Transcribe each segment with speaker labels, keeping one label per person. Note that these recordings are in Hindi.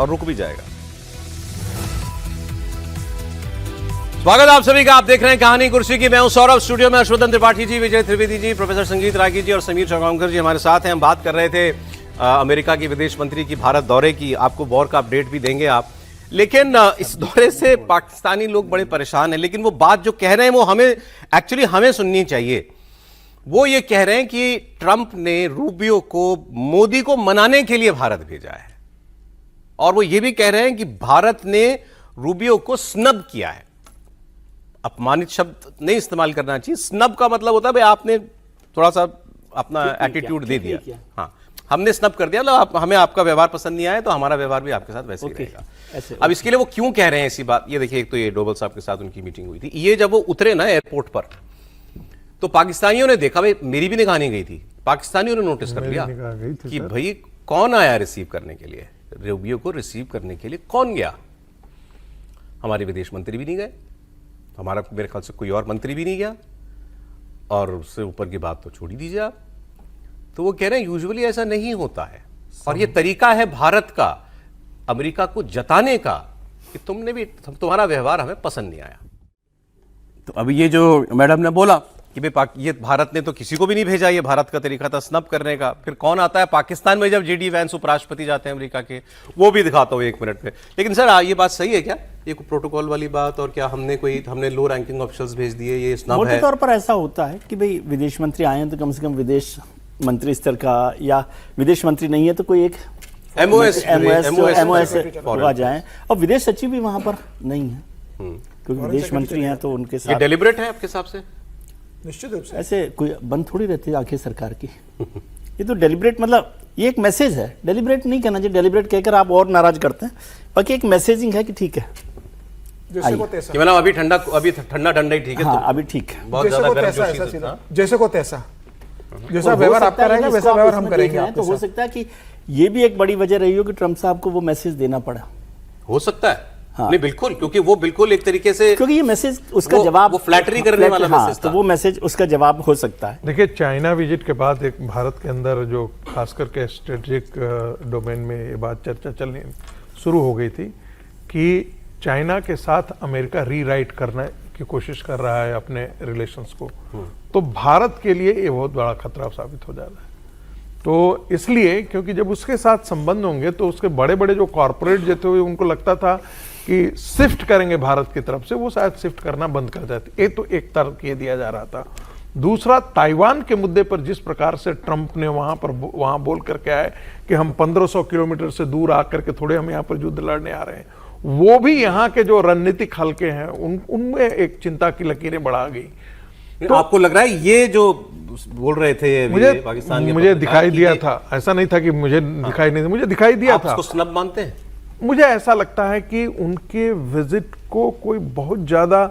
Speaker 1: और रुक भी जाएगा। स्वागत आप सभी का। आप देख रहे हैं कहानी कुर्सी की। मैं हूं सौरभ, स्टूडियो में हर्षवर्धन त्रिपाठी जी, विजय त्रिवेदी जी, प्रोफेसर संगीत रागी जी और समीर चौगांवकर जी हमारे साथ हैं। हम बात कर रहे थे अमेरिका की विदेश मंत्री की भारत दौरे की। आपको वॉर का अपडेट भी देंगे आप, लेकिन इस दौरे से पाकिस्तानी लोग बड़े परेशान हैं। लेकिन वो बात जो कह रहे हैं वो हमें सुननी चाहिए। वो ये कह रहे हैं कि ट्रंप ने रूबियो को, मोदी को मनाने के लिए भारत भेजा है, और वो ये भी कह रहे हैं कि भारत ने रूबियो को स्नब किया है। अपमानित शब्द नहीं इस्तेमाल करना चाहिए। स्नब का मतलब होता है भाई आपने थोड़ा सा अपना एटीट्यूड दे दिया। हाँ, हमने स्नब कर दिया, मतलब हमें आपका व्यवहार पसंद नहीं आया तो हमारा व्यवहार भी आपके साथ वैसे ही रहेगा। अब इसके लिए वो क्यों कह रहे हैं ऐसी बात, ये देखिए। एक तो ये डोभाल साहब के साथ उनकी मीटिंग हुई थी। ये जब वो उतरे ना एयरपोर्ट पर, तो पाकिस्तानियों ने देखा, भाई मेरी भी निगाह नहीं गई थी, पाकिस्तानियों ने नोटिस कर लिया कि भाई कौन आया रिसीव करने के लिए, रूबियो को रिसीव करने के लिए कौन गया। हमारे विदेश मंत्री भी नहीं गए, हमारा मेरे ख्याल से कोई और मंत्री भी नहीं गया, और उससे ऊपर की बात तो छोड़ ही दीजिए आप। तो वो कह रहे हैं यूजुअली ऐसा नहीं होता है, और ये तरीका है भारत का अमेरिका को जताने का कि तुम्हारा व्यवहार हमें पसंद नहीं आया। तो अभी ये जो मैडम ने बोला कि भाई ये भारत ने तो किसी को भी नहीं भेजा, ये भारत का तरीका था स्नब करने का। फिर कौन आता है पाकिस्तान में जब जेडी वैंस उपराष्ट्रपति जाते हैं अमेरिका के, वो भी दिखाता हूं 1 मिनट में। लेकिन सर ये बात सही है क्या, ये प्रोटोकॉल वाली बात, और क्या हमने लो रैंकिंग ऑफिशियल्स भेज दिए, ये स्नब है?
Speaker 2: मोटे तौर पर ऐसा होता है कि भाई विदेश मंत्री आए हैं तो कम से कम विदेश मंत्री स्तर का, या विदेश मंत्री नहीं है तो कोई एक MOS हुआ जाए, और विदेश सचिव भी वहां पर नहीं है क्योंकि विदेश मंत्री हैं तो उनके साथ।
Speaker 1: ये डेलिब्रेट है आपके हिसाब से?
Speaker 3: निश्चित रूप से
Speaker 2: ऐसे कोई बंद थोड़ी रहती है आखिर सरकार की। ये तो डेलिब्रेट, मतलब ये एक मैसेज है। डेलिब्रेट नहीं कहना चाहिए, डेलिब्रेट कहकर आप और नाराज करते हैं। बाकी एक मैसेजिंग है कि ठीक है,
Speaker 3: जैसे को तैसा,
Speaker 1: मतलब अभी ठंडा ही ठीक है।
Speaker 2: हाँ, अभी ठीक है।
Speaker 1: बहुत ज्यादा गर्म जोशी
Speaker 3: ऐसा
Speaker 1: से,
Speaker 3: सीधा,
Speaker 1: हाँ?
Speaker 3: जैसे को तैसा, जैसा व्यवहार आपका रहेगा वैसा व्यवहार हम करेंगे।
Speaker 2: तो हो सकता है कि ये भी एक बड़ी वजह रही हो कि ट्रंप साहब को वो मैसेज देना पड़ा।
Speaker 1: हो सकता है।
Speaker 2: हाँ।
Speaker 1: नहीं बिल्कुल, क्योंकि वो बिल्कुल एक तरीके से,
Speaker 2: क्योंकि ये मैसेज उसका जवाब,
Speaker 1: वो फ्लैटरी करने वाला मैसेज था।
Speaker 2: तो वो मैसेज उसका जवाब हो सकता है।
Speaker 4: देखिए, चाइना विजिट के बाद एक भारत के अंदर जो खास करके स्ट्रेटेजिक डोमेन में ये बात चर्चा चलनी शुरू हो गई थी कि चाइना के साथ अमेरिका रीराइट करने की कोशिश कर रहा है अपने रिलेशंस को। तो भारत के लिए ये बहुत बड़ा खतरा साबित हो जा रहा है। तो इसलिए, क्योंकि जब उसके साथ संबंध होंगे तो उसके बड़े बड़े जो कॉरपोरेट जो थे उनको लगता था कि शिफ्ट करेंगे भारत की तरफ से, वो शायद शिफ्ट करना बंद कर जाते। ये तो एक तर्क ये दिया जा रहा था। दूसरा, ताइवान के मुद्दे पर जिस प्रकार से ट्रंप ने वहां बोल करके आए कि हम 1500 किलोमीटर से दूर आकर के थोड़े हम यहाँ पर युद्ध लड़ने आ रहे हैं, वो भी यहाँ के जो रणनीतिक हलके हैं उनमें एक चिंता की लकीरें बढ़ा गई।
Speaker 1: तो आपको लग रहा है ये जो बोल रहे थे पाकिस्तान के,
Speaker 4: मुझे दिखाई दिया था, ऐसा नहीं था कि मुझे दिखाई नहीं था, मुझे दिखाई दिया था।
Speaker 1: आप उसको स्नब मानते हैं?
Speaker 4: मुझे ऐसा लगता है कि उनके विजिट को कोई बहुत ज्यादा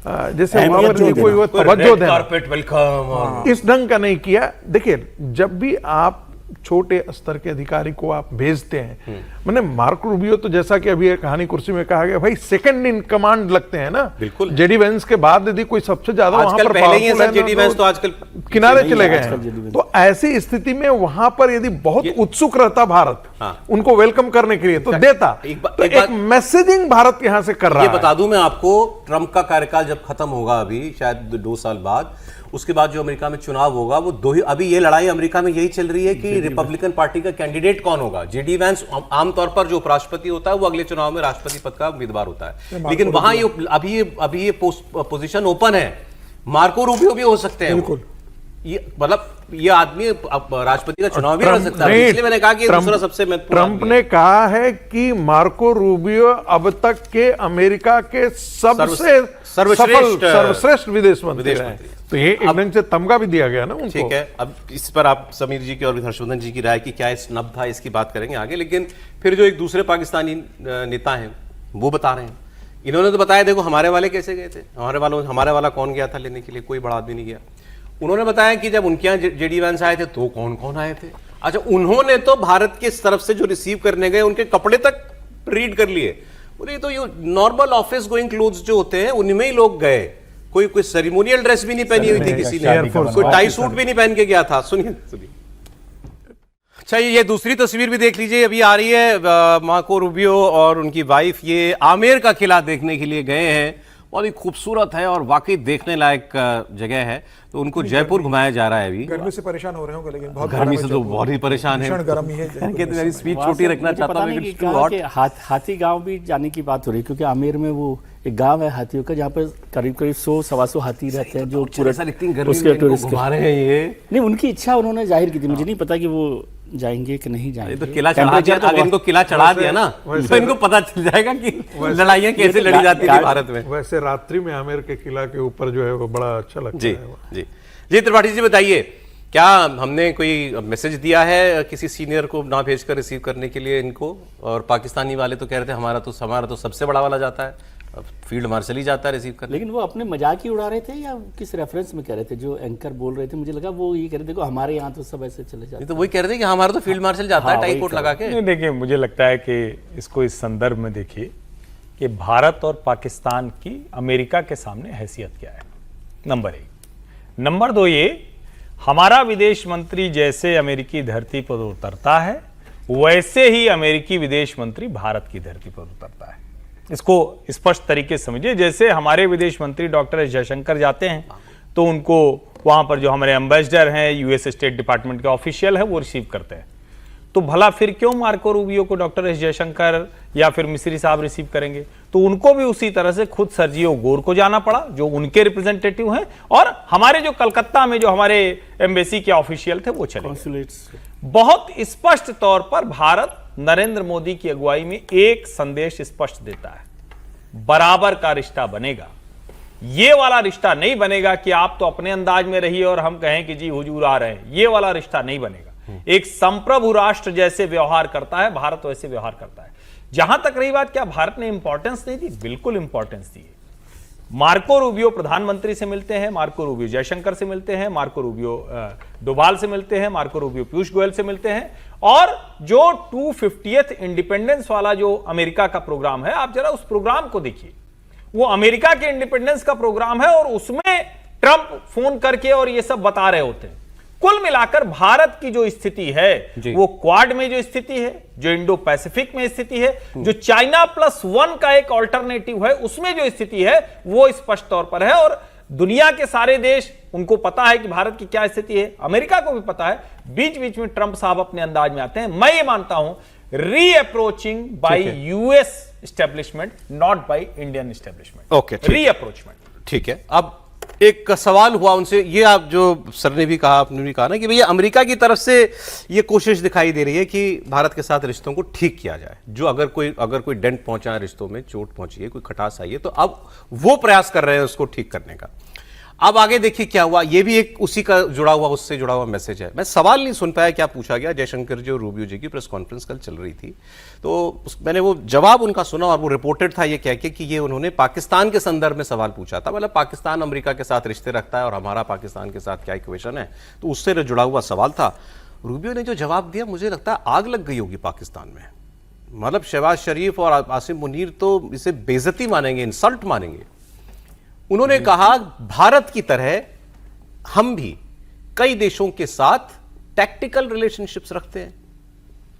Speaker 4: जैसे वहां पर कोई तवज्जो देना, इस ढंग का नहीं किया। देखिए, जब भी आप छोटे स्तर के अधिकारी को आप भेजते हैं, मैंने मार्क रूबियो तो जैसा कि अभी कहानी कुर्सी में कहा गया, भाई सेकंड इन कमांड लगते हैं ना।
Speaker 1: बिल्कुल।
Speaker 4: जेडी वेंस के बाद यदि कोई सबसे ज्यादा वहां पर
Speaker 1: पहले ही है जेडी वेंस, तो आजकल
Speaker 4: किनारे चले गए हैं। तो ऐसी स्थिति में वहां पर यदि बहुत उत्सुक रहता भारत उनको वेलकम करने के लिए, तो देता। एक मैसेजिंग भारत यहां से कर रहा है।
Speaker 1: ये बता दूं मैं आपको, ट्रंप का कार्यकाल जब खत्म होगा अभी शायद 2 साल बाद, उसके बाद जो अमेरिका में चुनाव होगा वो अभी ये लड़ाई अमेरिका में यही चल रही है कि रिपब्लिकन पार्टी का कैंडिडेट कौन होगा। जेडी वैंस आमतौर पर जो उपराष्ट्रपति होता है वो अगले चुनाव में राष्ट्रपति पद का उम्मीदवार होता है, लेकिन वहां ये अभी ये पोजीशन ओपन है। मार्को रूबियो भी हो सकते हैं। ये मतलब ये आदमी राष्ट्रपति का चुनाव भी लड़ सकता है। इसलिए मैंने कहा कि दूसरा सबसे महत्वपूर्ण,
Speaker 4: ट्रंप ने कहा है कि मार्को रूबियो अब तक के अमेरिका के सबसे सर्वश्रेष्ठ विदेश मंत्री हैं। तो ये एक ढंग से तमगा भी दिया गया ना उनको।
Speaker 1: ठीक है, अब इस पर आप समीर जी की और हर्षवर्धन जी की राय की क्या स्नब था, इसकी बात करेंगे आगे। लेकिन फिर जो एक दूसरे पाकिस्तानी नेता हैं वो बता रहे हैं, इन्होंने तो बताया देखो हमारे वाले कैसे गए थे, हमारे वाला कौन गया था लेने के लिए, कोई बड़ा आदमी नहीं गया। उन्होंने बताया कि जब उनके यहाँ जेडी वैंस आए थे तो कौन कौन आए थे। अच्छा, उन्होंने तो भारत के तरफ से जो रिसीव करने गए उनके कपड़े तक रीड कर लिए। बोले तो ये नॉर्मल ऑफिस गोइंग क्लोथ्स जो होते हैं उनमें ही लोग गए, कोई सेरेमोनियल ड्रेस भी नहीं पहनी हुई थी किसी ने, कोई टाई सूट भी नहीं पहन के गया था। सुनिए अच्छा, ये दूसरी तस्वीर भी देख लीजिए, अभी आ रही है। मार्को रूबियो और उनकी वाइफ ये आमेर का किला देखने के लिए गए हैं। बहुत ही खूबसूरत है और वाकई देखने लाइक जगह है। तो उनको जयपुर घुमाया जा रहा है। अभी
Speaker 3: गर्मी से परेशान हो रहे होंगे, लेकिन बहुत
Speaker 1: गर्मी से तो बहुत ही परेशान है।
Speaker 3: गर्मी है।
Speaker 1: मेरी स्पीच छोटी रखना चाहता हूँ।
Speaker 2: हाथी गांव भी जाने की बात हो रही है, क्योंकि आमेर में वो एक गांव है हाथियों का, जहाँ पर करीब 100-125 हाथी रहते हैं, जो पूरे उसके टूरिस्ट घुमा रहे हैं। ये नहीं, उनकी इच्छा उन्होंने जाहिर की थी। मुझे नहीं पता कि वो जाएंगे कि नहीं जाएंगे।
Speaker 1: तो किला चढ़ा दिया, अगर इनको किला चढ़ा दिया ना तो इनको पता चल जाएगा कि लड़ाइयाँ कैसे लड़ी जाती थी भारत में।
Speaker 4: वैसे रात्रि में आमेर के किला के ऊपर जो है वो बड़ा अच्छा लगता है।
Speaker 1: जी जी, त्रिपाठी जी बताइए, क्या हमने कोई मैसेज दिया है किसी सीनियर को ना भेजकर रिसीव करने के लिए इनको? और पाकिस्तानी वाले तो कह रहे थे हमारा तो सबसे बड़ा वाला जाता है, फील्ड मार्शल ही जाता है रिसीव करने।
Speaker 2: लेकिन वो अपने मजाक ही उड़ा रहे थे या किस रेफरेंस में कह रहे थे? जो एंकर बोल रहे थे, मुझे लगा वो ये कह रहे थे देखो हमारे यहाँ तो सब ऐसे चले जाते हैं।
Speaker 1: तो वही कह रहे थे कि हमारा तो फील्ड मार्शल जाता है टाई कोट लगा के।
Speaker 5: नहीं, देखिए मुझे लगता है कि इसको इस संदर्भ में देखिए कि भारत और पाकिस्तान की अमेरिका के सामने हैसियत क्या है, नंबर 1। नंबर 2, ये हमारा विदेश मंत्री जैसे अमेरिकी धरती पर उतरता है, वैसे ही अमेरिकी विदेश मंत्री भारत की धरती पर उतरता है। इसको स्पष्ट तरीके से समझिए। जैसे हमारे विदेश मंत्री डॉक्टर एस जयशंकर जाते हैं तो उनको वहां पर जो हमारे एम्बेसडर हैं, यूएस स्टेट डिपार्टमेंट के ऑफिशियल है, वो रिसीव करते हैं। तो भला फिर क्यों मार्को रूबियो को डॉक्टर एस जयशंकर या फिर मिस्री साहब रिसीव करेंगे? तो उनको भी उसी तरह से खुद सर्जियो गोर को जाना पड़ा, जो उनके रिप्रेजेंटेटिव हैं, और हमारे जो कलकत्ता में जो हमारे एम्बेसी के ऑफिशियल थे वो चले गए। बहुत स्पष्ट तौर पर भारत नरेंद्र मोदी की अगुवाई में एक संदेश स्पष्ट देता है, बराबर का रिश्ता बनेगा। ये वाला रिश्ता नहीं बनेगा कि आप तो अपने अंदाज में रहिए और हम कहें कि जी हुजूर आ रहे हैं। ये वाला रिश्ता नहीं बनेगा। एक संप्रभु राष्ट्र जैसे व्यवहार करता है भारत, वैसे व्यवहार करता है। जहां तक रही बात क्या भारत ने इंपॉर्टेंस नहीं दी, बिल्कुल इंपॉर्टेंस दी है। मार्को रूबियो प्रधानमंत्री से मिलते हैं, मार्को रूबियो जयशंकर से मिलते हैं, मार्को रूबियो डोभाल से मिलते हैं, मार्को रूबियो पीयूष गोयल से मिलते हैं। और जो 250th इंडिपेंडेंस वाला जो अमेरिका का प्रोग्राम है, आप जरा उस प्रोग्राम को देखिए। वो अमेरिका के इंडिपेंडेंस का प्रोग्राम है और उसमें ट्रंप फोन करके और ये सब बता रहे होते हैं। कुल मिलाकर भारत की जो स्थिति है वो क्वाड में जो स्थिति है, जो इंडो पैसिफिक में स्थिति है, जो चाइना +1 का एक ऑल्टरनेटिव है, उसमें जो स्थिति है वो स्पष्ट तौर पर है। और दुनिया के सारे देश, उनको पता है कि भारत की क्या स्थिति है, अमेरिका को भी पता है। बीच बीच में ट्रंप साहब अपने अंदाज में आते हैं। मैं ये मानता हूं reapproaching by US establishment, not by Indian establishment.
Speaker 1: Okay,
Speaker 5: rapprochement.
Speaker 1: ठीक है। अब एक सवाल हुआ उनसे, ये आप जो सर ने भी कहा, आपने भी कहा ना कि भैया अमेरिका की तरफ से ये कोशिश दिखाई दे रही है कि भारत के साथ रिश्तों को ठीक किया जाए। जो अगर कोई डेंट पहुंचा है रिश्तों में, चोट पहुंची है, कोई खटास आई है, तो अब वो प्रयास कर रहे हैं उसको ठीक करने का। अब आगे देखिए क्या हुआ। ये भी एक उसी का उससे जुड़ा हुआ मैसेज है। मैं सवाल नहीं सुन पाया क्या पूछा गया। जयशंकर जी और रूबियो जी की प्रेस कॉन्फ्रेंस कल चल रही थी, तो मैंने वो जवाब उनका सुना और वो रिपोर्टेड था ये कह के कि ये उन्होंने पाकिस्तान के संदर्भ में सवाल पूछा था। मतलब पाकिस्तान अमेरिका के साथ रिश्ते रखता है और हमारा पाकिस्तान के साथ क्या इक्वेशन है, तो उससे जुड़ा हुआ सवाल था। रूबियो ने जो जवाब दिया, मुझे लगता है आग लग गई होगी पाकिस्तान में। मतलब शहबाज शरीफ और आसिम मुनीर तो इसे बेइज्जती मानेंगे, इंसल्ट मानेंगे। उन्होंने कहा भारत की तरह हम भी कई देशों के साथ टैक्टिकल रिलेशनशिप्स रखते हैं।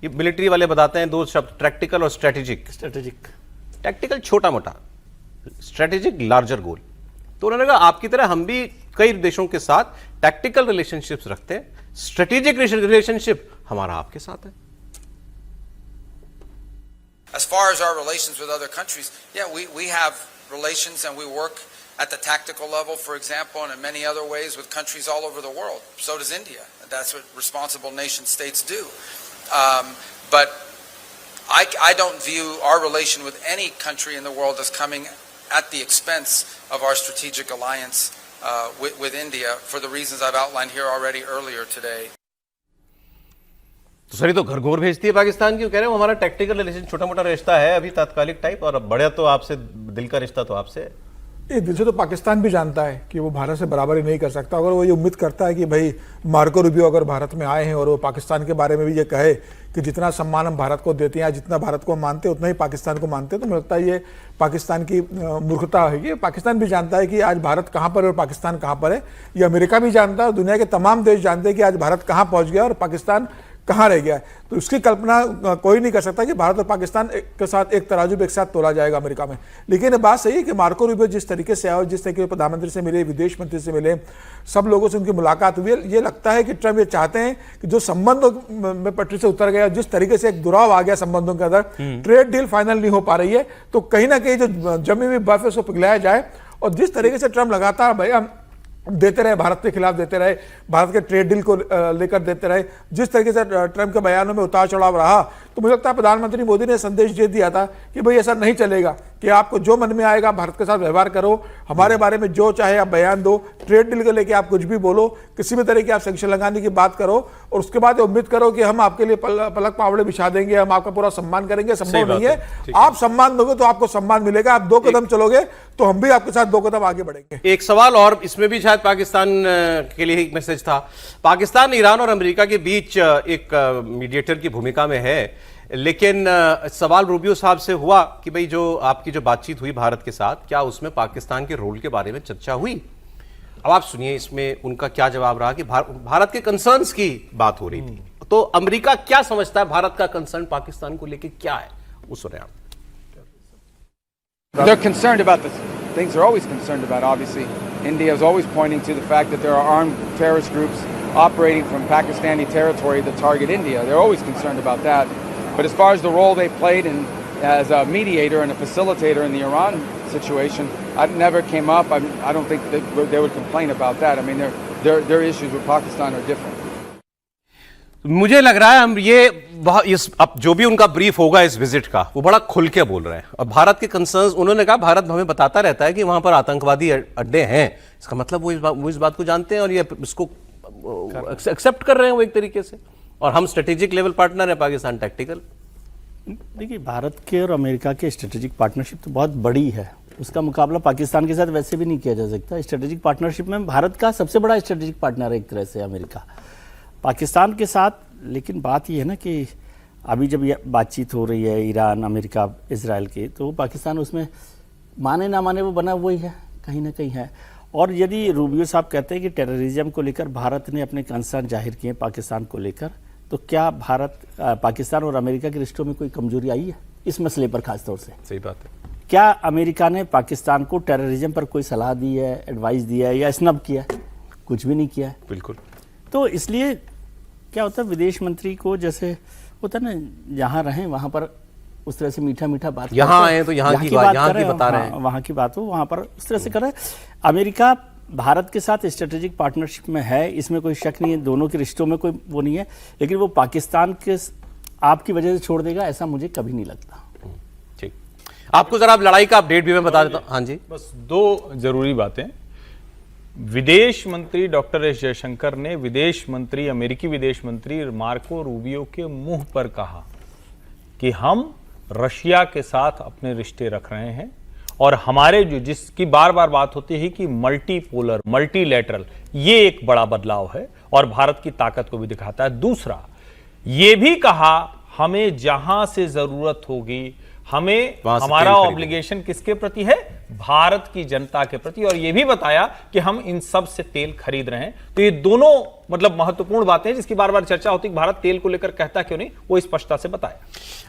Speaker 1: ये मिलिट्री वाले बताते हैं दो शब्द, टैक्टिकल और स्ट्रेटेजिक। टैक्टिकल छोटा मोटा, स्ट्रेटेजिक लार्जर गोल। तो उन्होंने कहा आपकी तरह हम भी कई देशों के साथ टैक्टिकल रिलेशनशिप्स रखते हैं, स्ट्रेटेजिक रिलेशनशिप हमारा आपके साथ है।
Speaker 6: As far as our relations with other countries, yeah, we have relations and we work at the tactical level, for example, and in many other ways with countries all over the world. So does India. That's what responsible nation states do. But I don't view our relation with any country in the world as coming at the expense of our strategic alliance with India for the reasons I've outlined here already earlier today.
Speaker 1: तो सर, तो घर घोर भेजती है पाकिस्तान की। कह रहे हो हमारा टैक्टिकल रिलेशन छोटा मोटा रिश्ता है अभी तात्कालिक टाइप, और बड़ा तो आपसे दिल का रिश्ता तो आपसे है।
Speaker 3: ये दिल से तो पाकिस्तान भी जानता है कि वो भारत से बराबरी नहीं कर सकता। अगर वो ये उम्मीद करता है कि भाई मार्को रूबियो अगर भारत में आए हैं और वो पाकिस्तान के बारे में भी ये कहे कि जितना सम्मान हम भारत को देते हैं, जितना भारत को मानते हैं उतना ही पाकिस्तान को मानते हैं, तो मुझे लगता है ये पाकिस्तान की मूर्खता है। ये पाकिस्तान भी जानता है कि आज भारत कहाँ पर है और पाकिस्तान कहाँ पर है। ये अमेरिका भी जानता है और दुनिया के तमाम देश जानते हैं कि आज भारत कहाँ पहुँच गया और पाकिस्तान कहाँ रह गया है। तो इसकी कल्पना कोई नहीं कर सकता कि भारत और पाकिस्तान के साथ एक तराजू पे एक साथ तोला जाएगा अमेरिका में। लेकिन ये बात सही है कि मार्को रूबियो जिस तरीके से आए, जिस तरीके से प्रधानमंत्री से मिले, विदेश मंत्री से मिले, सब लोगों से उनकी मुलाकात हुई, ये लगता है कि ट्रम्प ये चाहते हैं कि जो संबंधों में पटरी से उतर गया, जिस तरीके से एक दुराव आ गया संबंधों के अंदर, ट्रेड डील फाइनल नहीं हो पा रही है, तो कहीं ना कहीं जो जमी हुई बर्फ है उसको पिघलाया जाए। और जिस तरीके से ट्रम्प लगातार भैया देते रहे, भारत के खिलाफ देते रहे, भारत के ट्रेड डील को लेकर देते रहे, जिस तरीके से ट्रम्प के बयानों में उतार चढ़ाव रहा, तो मुझे लगता है प्रधानमंत्री मोदी ने संदेश दे दिया था कि भाई ऐसा नहीं चलेगा कि आपको जो मन में आएगा भारत के साथ व्यवहार करो, हमारे बारे में जो चाहे आप बयान दो, ट्रेड डील को लेकर आप कुछ भी बोलो, किसी भी तरह की आप सैंक्शन लगाने की बात करो, और उसके बाद उम्मीद करो कि हम आपके लिए पलक पावड़े बिछा देंगे, हम आपका पूरा सम्मान करेंगे। संभव नहीं है। आप सम्मान दोगे तो आपको सम्मान मिलेगा, आप 2 कदम चलोगे तो हम भी आपके साथ 2 कदम आगे बढ़ेंगे।
Speaker 1: एक सवाल और, इसमें भी शायद पाकिस्तान के लिए एक मैसेज था। पाकिस्तान ईरान और अमेरिका के बीच एक मीडिएटर की भूमिका में है, लेकिन सवाल रूबियो साहब से हुआ कि भाई जो आपकी जो बातचीत हुई भारत के साथ, क्या उसमें पाकिस्तान के रोल के बारे में चर्चा हुई? अब आप सुनिए इसमें उनका क्या जवाब रहा कि भारत के कंसर्न्स की बात हो रही थी, तो अमेरिका क्या समझता है भारत का कंसर्न पाकिस्तान को लेकर क्या है, वो सुने आप।
Speaker 7: They're concerned about the things they're always concerned about, obviously. India is always pointing to the fact that there are armed terrorist groups operating from Pakistani territory that target India. They're always concerned about that. But as far as the role they played as a mediator and a facilitator in the Iran situation, it never came up. I don't think that they would complain about that. I mean, their issues with Pakistan are different.
Speaker 1: मुझे लग रहा है हम अब जो भी उनका ब्रीफ होगा इस विजिट का, वो बड़ा खुल के बोल रहे हैं। और भारत के कंसर्न्स उन्होंने कहा, भारत हमें बताता रहता है कि वहां पर आतंकवादी अड्डे हैं, इसका मतलब वो इस बात को जानते हैं और ये इसको एक्सेप्ट कर रहे हैं वो एक तरीके से, और हम स्ट्रेटेजिक लेवल पार्टनर है, पाकिस्तान टैक्टिकल।
Speaker 2: देखिए, भारत के और अमेरिका के स्ट्रेटेजिक पार्टनरशिप तो बहुत बड़ी है, उसका मुकाबला पाकिस्तान के साथ वैसे भी नहीं किया जा सकता। स्ट्रेटेजिक पार्टनरशिप में भारत का सबसे बड़ा स्ट्रेटेजिक पार्टनर है एक तरह से अमेरिका पाकिस्तान के साथ। लेकिन बात यह है ना कि अभी जब ये बातचीत हो रही है ईरान, अमेरिका, इजराइल की, तो पाकिस्तान उसमें माने ना माने वो बना वही है, कहीं ना कहीं है। और यदि रूबियो साहब कहते हैं कि टेररिज्म को लेकर भारत ने अपने कंसर्न जाहिर किए पाकिस्तान को लेकर, तो क्या पाकिस्तान और अमेरिका के रिश्तों में कोई कमजोरी आई है इस मसले पर खासतौर से?
Speaker 1: सही बात है।
Speaker 2: क्या अमेरिका ने पाकिस्तान को टेररिज्म पर कोई सलाह दी है, एडवाइस दिया है या स्नब किया है? कुछ भी नहीं किया है।
Speaker 1: बिल्कुल।
Speaker 2: तो इसलिए क्या होता है, विदेश मंत्री को जैसे होता है ना, जहाँ रहें वहाँ पर उस तरह से मीठा मीठा बात, यहाँ आए तो यहाँ की बता रहे हैं, वहाँ की बात हो वहाँ पर उस तरह से कर रहे हैं। अमेरिका भारत के साथ स्ट्रेटेजिक पार्टनरशिप में है, इसमें कोई शक नहीं है, दोनों के रिश्तों में कोई वो नहीं है, लेकिन वो पाकिस्तान के आपकी वजह से छोड़ देगा ऐसा मुझे कभी नहीं लगता।
Speaker 1: ठीक, आपको जरा लड़ाई का अपडेट भी मैं बता देता हूँ। हाँ जी,
Speaker 5: बस 2 जरूरी बातें। विदेश मंत्री डॉक्टर एस जयशंकर ने अमेरिकी विदेश मंत्री मार्को रूबियो के मुंह पर कहा कि हम रशिया के साथ अपने रिश्ते रख रहे हैं, और हमारे जिसकी बार बार बात होती है कि मल्टीपोलर, मल्टीलैटरल, ये एक बड़ा बदलाव है और भारत की ताकत को भी दिखाता है। दूसरा, ये भी कहा हमें जहां से जरूरत होगी, हमें हमारा ऑब्लिगेशन किसके प्रति है? भारत की जनता के प्रति, और यह भी बताया कि हम इन सब से तेल खरीद रहे हैं। तो ये दोनों मतलब महत्वपूर्ण बातें हैं जिसकी बार बार चर्चा होती है, भारत तेल को लेकर कहता क्यों नहीं, वो स्पष्टता से बताया।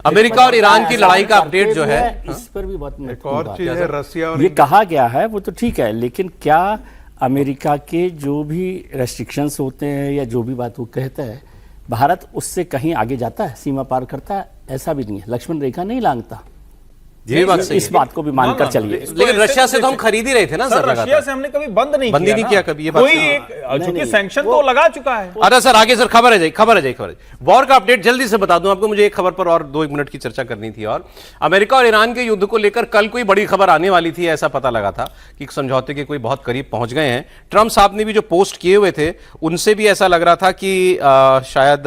Speaker 1: अमेरिका और ईरान की लड़ाई का अपडेट जो है,
Speaker 2: इस पर भी बहुत
Speaker 4: एक और चीज है, रसिया और
Speaker 2: ये कहा गया है वो तो ठीक है, लेकिन क्या अमेरिका के जो भी रेस्ट्रिक्शंस होते हैं या जो भी बात वो कहता है, भारत उससे कहीं आगे जाता है, सीमा पार करता है? ऐसा भी नहीं है, लक्ष्मण रेखा नहीं लांघता।
Speaker 1: ये बात सही
Speaker 2: इस बात को भी मानकर चलिए।
Speaker 1: लेकिन रशिया से तो हम खरीद ही रहे थे ना सर,
Speaker 5: रशिया से हमने कभी बंद नहीं
Speaker 1: किया कभी, ये बात
Speaker 5: कोई एक सैंक्शन तो लगा चुका है।
Speaker 1: अरे सर आगे सर खबर है जाए वॉर का अपडेट जल्दी से बता दूं आपको, मुझे एक खबर पर और 2 मिनट की चर्चा करनी थी। और अमेरिका और ईरान के युद्ध को लेकर कल कोई बड़ी खबर आने वाली थी, ऐसा पता लगा था कि समझौते के कोई बहुत करीब पहुंच गए हैं। ट्रंप साहब ने भी जो पोस्ट किए हुए थे उनसे भी ऐसा लग रहा था कि शायद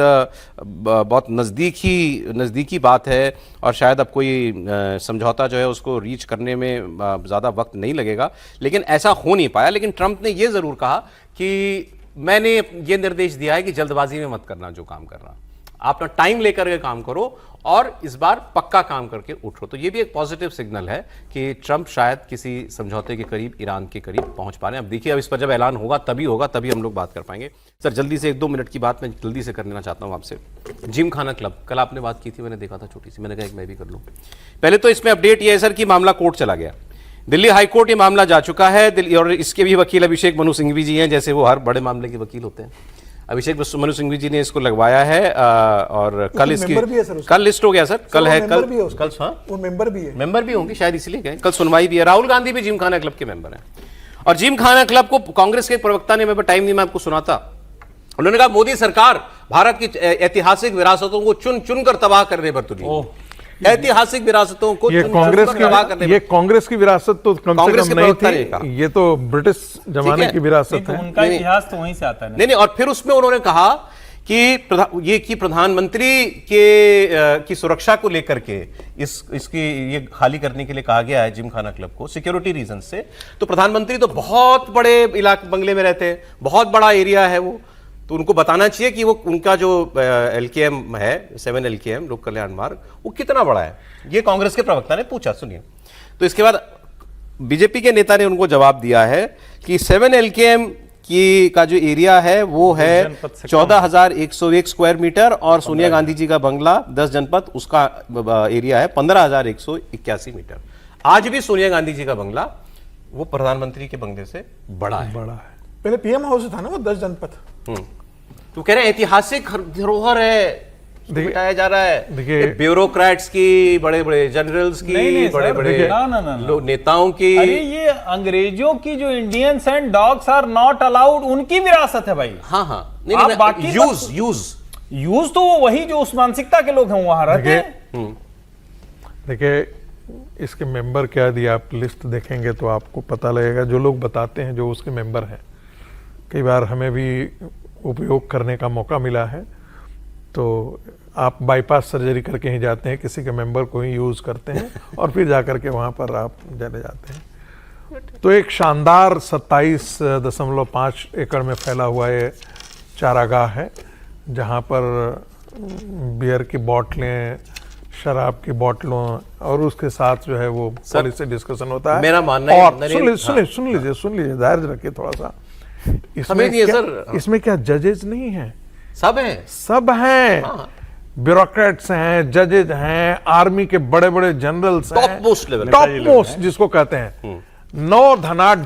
Speaker 1: बहुत नजदीकी बात है और शायद अब कोई समझौता जो है उसको रीच करने में ज़्यादा वक्त नहीं लगेगा, लेकिन ऐसा हो नहीं पाया। लेकिन ट्रंप ने यह ज़रूर कहा कि मैंने ये निर्देश दिया है कि जल्दबाजी में मत करना जो काम करना। आप अपना टाइम लेकर के काम करो और इस बार पक्का काम करके उठो। तो ये भी एक पॉजिटिव सिग्नल है कि ट्रंप शायद किसी समझौते के करीब, ईरान के करीब पहुंच पा रहे हैं। अब देखिए, अब इस पर जब ऐलान होगा तभी हम लोग बात कर पाएंगे। सर जल्दी से 1-2 मिनट की बात मैं जल्दी से कर लेना चाहता हूं आपसे। जिम खाना क्लब, कल आपने बात की थी, मैंने देखा था छोटी सी, मैंने कहा मैं भी कर लूं। पहले तो इसमें अपडेट ये है सर कि मामला कोर्ट चला गया, दिल्ली हाईकोर्ट ये मामला जा चुका है। और इसके भी वकील अभिषेक मनु सिंघवी जी हैं, जैसे वो हर बड़े मामले के वकील होते हैं। अभिषेक मनु सिंघवी जी ने इसको लगवाया है और कल इसकी कल लिस्ट हो गया सर, कल है, कल
Speaker 3: वो मेंबर भी है,
Speaker 1: मेंबर भी होंगे शायद, इसलिए गए। कल सुनवाई भी है। राहुल गांधी भी जिम खाना क्लब के मेंबर हैं और जिम खाना क्लब को कांग्रेस के एक प्रवक्ता ने, मैं टाइम नहीं मैं आपको सुनाता, उन्होंने कहा मोदी सरकार भारत की ऐतिहासिक विरासतों को चुन चुन कर तबाह करने पर तुली। ऐतिहासिक विरासतों को
Speaker 4: ये कांग्रेस की विरासत तो कम से कम नहीं थी, ये तो ब्रिटिश जमाने की विरासत है।
Speaker 5: उनका इतिहास तो वहीं से आता है।
Speaker 1: नहीं, और फिर उसमें उन्होंने कहा कि प्रधानमंत्री की सुरक्षा को लेकर के इसकी ये खाली करने के लिए कहा गया है जिम खाना क्लब को सिक्योरिटी रीजन से। तो प्रधानमंत्री तो बहुत बड़े इलाके बंगले में रहते हैं, बहुत बड़ा एरिया है वो, तो उनको बताना चाहिए कि वो उनका जो LKM है, 7 LKM लोक कल्याण मार्ग, वो कितना बड़ा है। ये कांग्रेस के प्रवक्ता ने पूछा, सुनिए। तो इसके बाद बीजेपी के नेता ने उनको जवाब दिया है कि 7 LKM की का जो एरिया है वो है 14,101 स्क्वायर मीटर और सोनिया गांधी जी का बंगला 10 जनपद, उसका एरिया है 15,181 मीटर। आज भी सोनिया गांधी जी का बंगला वो प्रधानमंत्री के बंगले से बड़ा है।
Speaker 3: पहले PM हाउस था ना वो 10 जनपद।
Speaker 1: तो कह रहे ऐतिहासिक धरोहर है, बताया जा रहा है। देखिए, ब्यूरोक्रेट्स की, बड़े बड़े जनरल्स की, बड़े बड़े नेताओं की,
Speaker 5: अरे ये अंग्रेजों की जो Indians and dogs are not allowed, उनकी विरासत है भाई।
Speaker 1: हाँ,
Speaker 5: नहीं, बाकी यूज तो वो वही जो उस मानसिकता के लोग हैं वहां रहते हैं।
Speaker 4: देखिए, इसके मेंबर क्या दिया, आप लिस्ट देखेंगे तो आपको पता लगेगा। जो लोग बताते हैं जो उसके मेंबर हैं, कई बार हमें भी उपयोग करने का मौका मिला है। तो आप बाईपास सर्जरी करके ही जाते हैं, किसी के मेंबर को ही यूज़ करते हैं और फिर जाकर के वहाँ पर आप चले जाते हैं। तो एक शानदार 27.5 एकड़ में फैला हुआ ये चारागाह है, जहाँ पर बियर की बोतलें, शराब की बोतलों और उसके साथ जो है वो पॉलिसी डिस्कशन होता है।
Speaker 1: मेरा मानना है,
Speaker 4: और सुन लीजिए, धैर्य रखिए थोड़ा सा। इसमें क्या जजेज नहीं है?
Speaker 1: सब हैं।
Speaker 4: हाँ। ब्यूरोक्रेट्स हैं, जजेज हैं, आर्मी के बड़े बड़े जनरल्स हैं, टॉप मोस्ट जिसको कहते हैं, नौ धनाढ़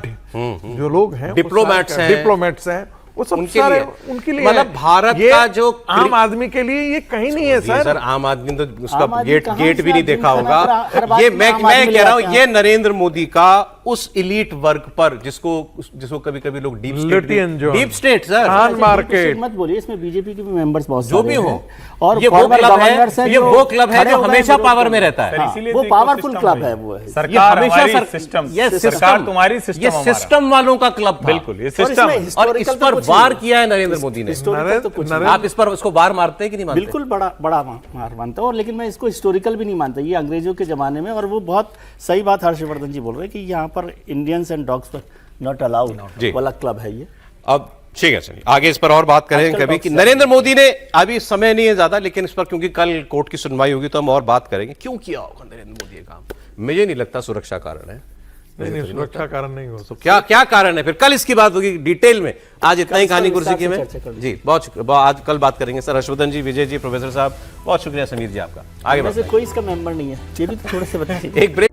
Speaker 4: जो लोग हैं, डिप्लोमेट्स हैं, वो सब सारे उनके लिए,
Speaker 1: मतलब भारत का जो
Speaker 4: आम आदमी के लिए ये कहीं नहीं है सर।
Speaker 1: आम आदमी तो उसका गेट भी नहीं देखा होगा। ये मैं कह रहा हूं, ये नरेंद्र मोदी का उस इलीट वर्ग पर जिसको कभी कभी लोग डीप स्टेट सर
Speaker 2: मार्केट मत बोलिए, इसमें बीजेपी के भी मेंबर्स बहुत
Speaker 1: जो भी हो,
Speaker 2: और
Speaker 1: ये वो क्लब है जो हमेशा पावर में रहता है,
Speaker 2: वो पावरफुल क्लब है, वो है
Speaker 5: सरकार हमारी सिस्टम, सरकार तुम्हारी सिस्टम,
Speaker 1: ये सिस्टम वालों का क्लब,
Speaker 5: बिल्कुल ये सिस्टम।
Speaker 1: और इस पर वार किया है नरेंद्र मोदी ने। आप इस पर उसको वार मारते हैं कि नहीं मानते?
Speaker 2: बिल्कुल बड़ा मार मानता हूं, और लेकिन मैं इसको हिस्टोरिकल भी नहीं मानता। ये अंग्रेजों के जमाने में, और वो बहुत सही बात हर्षवर्धन जी बोल रहे हैं कि यहाँ पर इंडियंस एंड डॉग्स पर नॉट अलाउड वाला क्लब है ये।
Speaker 1: अब ठीक है, चलिए आगे इस पर और बात करेंगे कभी कि नरेंद्र मोदी ने, अभी समय नहीं है ज्यादा, लेकिन इस पर क्योंकि कल कोर्ट की सुनवाई होगी तो हम और बात करेंगे क्यों किया होगा नरेंद्र मोदी ये काम। मुझे नहीं लगता सुरक्षा कारण है।
Speaker 4: नहीं, सुरक्षा कारण नहीं हो
Speaker 1: सकता। क्या कारण है फिर? कल इसकी बात होगी डिटेल में। आज इतना ही कहानी कुर्सी की में जी, बहुत आज कल बात करेंगे सर। हर्षवर्धन जी, विजय जी, प्रोफेसर साहब, बहुत शुक्रिया। समीर जी आपका। आगे
Speaker 2: कोई इसका मेंबर नहीं है, ये भी थोड़े से बताइए।
Speaker 1: एक ब्रेक।